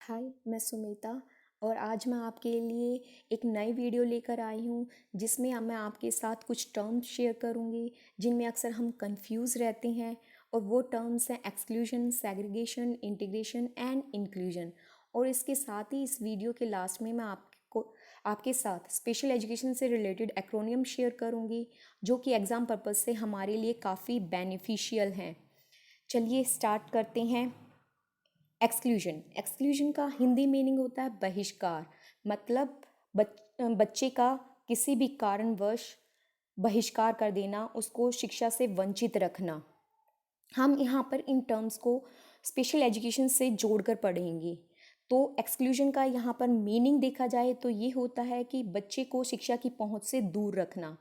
हाय, मैं सुमिता और आज मैं आपके लिए एक नई वीडियो लेकर आई हूँ जिसमें मैं आपके साथ कुछ टर्म्स शेयर करूँगी जिनमें अक्सर हम कंफ्यूज रहते हैं। और वो टर्म्स हैं exclusion, segregation, integration and inclusion. और इसके साथ ही इस वीडियो के लास्ट में मैं आपके साथ स्पेशल एजुकेशन से रिलेटेड एक्रोनियम शेयर करूँगी जो कि एग्ज़ाम पर्पज़ से हमारे लिए काफ़ी बेनिफिशियल हैं। चलिए स्टार्ट करते हैं। एक्सक्लूजन का हिंदी मीनिंग होता है बहिष्कार। मतलब बच्चे का किसी भी कारणवश बहिष्कार कर देना, उसको शिक्षा से वंचित रखना। हम यहाँ पर इन टर्म्स को स्पेशल एजुकेशन से जोड़कर पढ़ेंगे। तो एक्सक्लूजन का यहाँ पर मीनिंग देखा जाए तो ये होता है कि बच्चे को शिक्षा की पहुँच से दूर रखना।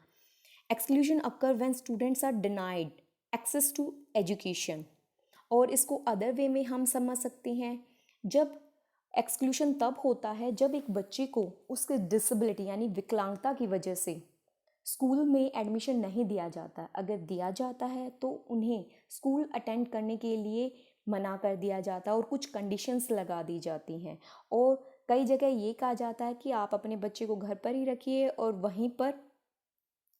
Exclusion occur when students are denied access to education. और इसको अदर वे में हम समझ सकते हैं, जब एक्सक्लूशन तब होता है जब एक बच्चे को उसके डिसेबिलिटी यानी विकलांगता की वजह से स्कूल में एडमिशन नहीं दिया जाता। अगर दिया जाता है तो उन्हें स्कूल अटेंड करने के लिए मना कर दिया जाता है और कुछ कंडीशंस लगा दी जाती हैं। और कई जगह ये कहा जाता है कि आप अपने बच्चे को घर पर ही रखिए और वहीं पर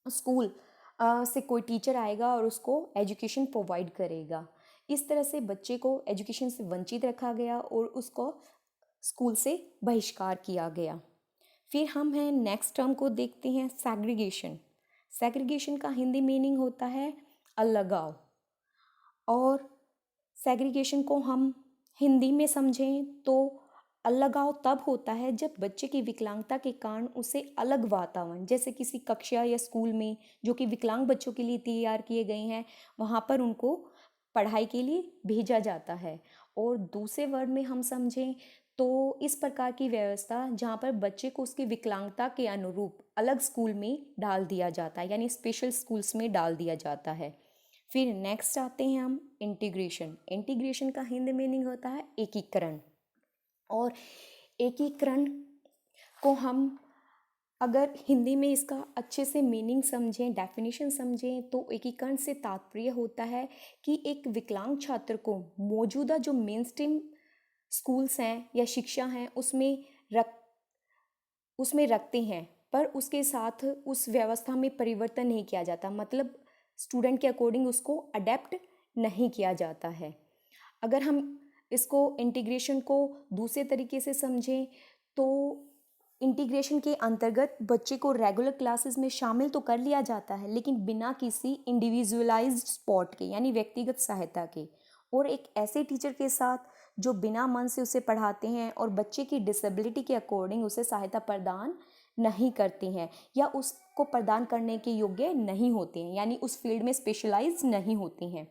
स्कूल से कोई टीचर आएगा और उसको एजुकेशन प्रोवाइड करेगा। इस तरह से बच्चे को एजुकेशन से वंचित रखा गया और उसको स्कूल से बहिष्कार किया गया। फिर हम हैं नेक्स्ट टर्म को देखते हैं, सेग्रीगेशन। सेग्रीगेशन का हिंदी मीनिंग होता है अलगाव। और सेग्रीगेशन को हम हिंदी में समझें तो अलगाव तब होता है जब बच्चे की विकलांगता के कारण उसे अलग वातावरण, जैसे किसी कक्षा या स्कूल में जो कि विकलांग बच्चों के लिए तैयार किए गए हैं, वहाँ पर उनको पढ़ाई के लिए भेजा जाता है। और दूसरे वर्ड में हम समझें तो इस प्रकार की व्यवस्था जहाँ पर बच्चे को उसकी विकलांगता के अनुरूप अलग स्कूल में डाल दिया जाता है, यानी स्पेशल स्कूल्स में डाल दिया जाता है। फिर नेक्स्ट आते हैं हम इंटीग्रेशन। इंटीग्रेशन का हिंदी मीनिंग होता है एकीकरण। और एकीकरण को हम अगर हिंदी में इसका अच्छे से मीनिंग समझें, डेफिनेशन समझें, तो एकीकरण से तात्पर्य होता है कि एक विकलांग छात्र को मौजूदा जो मेन स्ट्रीम स्कूल्स हैं या शिक्षा हैं उसमें रखते हैं, पर उसके साथ उस व्यवस्था में परिवर्तन नहीं किया जाता। मतलब स्टूडेंट के अकॉर्डिंग उसको अडेप्ट नहीं किया जाता है। अगर हम इसको इंटीग्रेशन को दूसरे तरीके से समझें तो इंटीग्रेशन के अंतर्गत बच्चे को रेगुलर क्लासेस में शामिल तो कर लिया जाता है, लेकिन बिना किसी इंडिविजुअलाइज्ड सपोर्ट के यानी व्यक्तिगत सहायता के, और एक ऐसे टीचर के साथ जो बिना मन से उसे पढ़ाते हैं और बच्चे की डिसेबिलिटी के अकॉर्डिंग उसे सहायता प्रदान नहीं करते हैं या उसको प्रदान करने के योग्य नहीं होते हैं, यानी उस फील्ड में स्पेशलाइज नहीं होते हैं।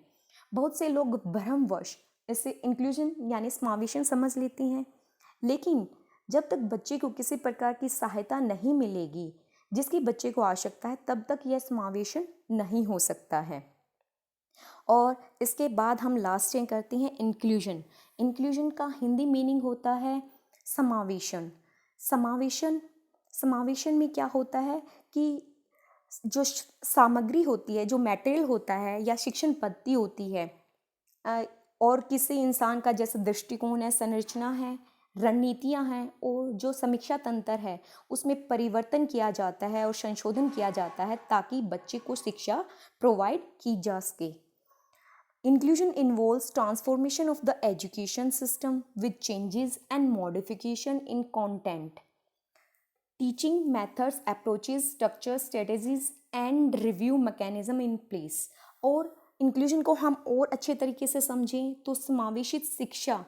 बहुत से लोग भ्रमवश इसे इंक्लूजन यानी समावेशन समझ लेती हैं, लेकिन जब तक बच्चे को किसी प्रकार की सहायता नहीं मिलेगी जिसकी बच्चे को आवश्यकता है, तब तक यह समावेशन नहीं हो सकता है। और इसके बाद हम लास्ट में करते हैं इंक्लूजन। इंक्लूजन का हिंदी मीनिंग होता है समावेशन। समावेशन समावेशन में क्या होता है कि जो सामग्री होती है, जो मटेरियल होता है या शिक्षण पद्धति होती है और किसी इंसान का जैसे दृष्टिकोण है, संरचना है, रणनीतियाँ हैं और जो समीक्षा तंत्र है, उसमें परिवर्तन किया जाता है और संशोधन किया जाता है ताकि बच्चे को शिक्षा प्रोवाइड की जा सके। Inclusion involves transformation of the education system with changes and modification in content, teaching methods, approaches, structures, strategies and review mechanism in place। और इंक्लूजन को हम और अच्छे तरीके से समझें तो समावेशित शिक्षा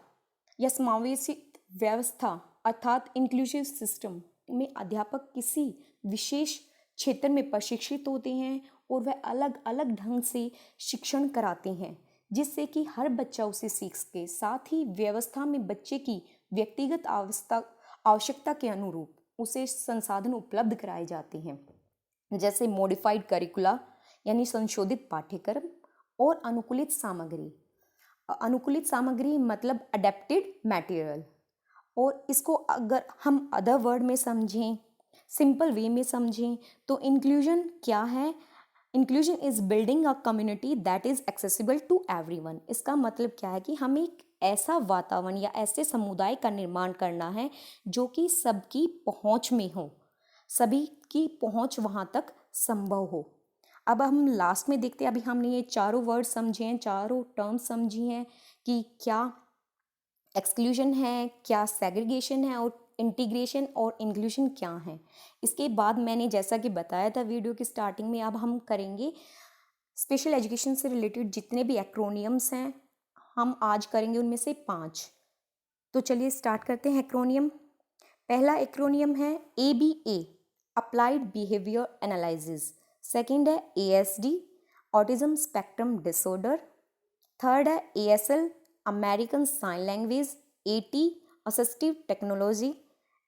या समावेशित व्यवस्था अर्थात इंक्लूसिव सिस्टम में अध्यापक किसी विशेष क्षेत्र में प्रशिक्षित होते हैं और वह अलग अलग ढंग से शिक्षण कराते हैं जिससे कि हर बच्चा उसे सीख सके। साथ ही व्यवस्था में बच्चे की व्यक्तिगत आवश्यकता के अनुरूप उसे संसाधन उपलब्ध कराए जाते हैं, जैसे मॉडिफाइड करिकुला यानी संशोधित पाठ्यक्रम और अनुकूलित सामग्री। अनुकूलित सामग्री मतलब अडेप्टेड मटेरियल। और इसको अगर हम अदर वर्ड में समझें, सिंपल वे में समझें तो इंक्लूजन क्या है, inclusion is building a community that is accessible to everyone. इसका मतलब क्या है कि हमें एक ऐसा वातावरण या ऐसे समुदाय का निर्माण करना है जो कि सबकी पहुंच में हो, सभी की पहुंच वहां तक संभव हो। अब हम लास्ट में देखते हैं, अभी हमने ये चारों वर्ड समझे हैं, चारों टर्म्स समझी हैं कि क्या एक्सक्लूजन है, क्या सेग्रीगेशन है, और इंटीग्रेशन और इंक्लूजन क्या है। इसके बाद मैंने जैसा कि बताया था वीडियो की स्टार्टिंग में, अब हम करेंगे स्पेशल एजुकेशन से रिलेटेड जितने भी एक्रोनियम्स हैं, हम आज करेंगे उनमें से 5। तो चलिए स्टार्ट करते हैं एक्रोनियम। पहला एक्रोनियम है ABA, applied behaviour analysis. Second है ASD, autism spectrum disorder. Third है ASL, American sign language. AT, assistive technology.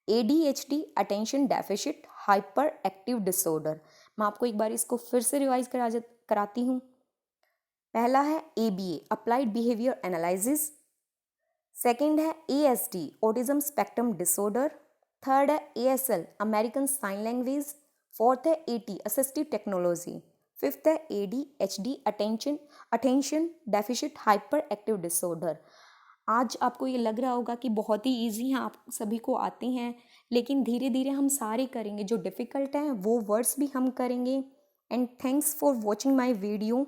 ADHD, attention deficit hyper active disorder. मैं आपको एक बार इसको फिर से रिवाइज कराती हूँ। पहला है ABA, applied behaviour analysis. Second है ASD, autism spectrum disorder. Third है ASL, American sign language. Fourth है AT, असिस्टिव टेक्नोलॉजी। फिफ्थ है ADHD, attention deficit hyper active disorder. आज आपको ये लग रहा होगा कि बहुत ही इजी हैं, आप सभी को आते हैं, लेकिन धीरे धीरे हम सारे करेंगे। जो डिफ़िकल्ट हैं वो वर्ड्स भी हम करेंगे। And thanks for watching my video.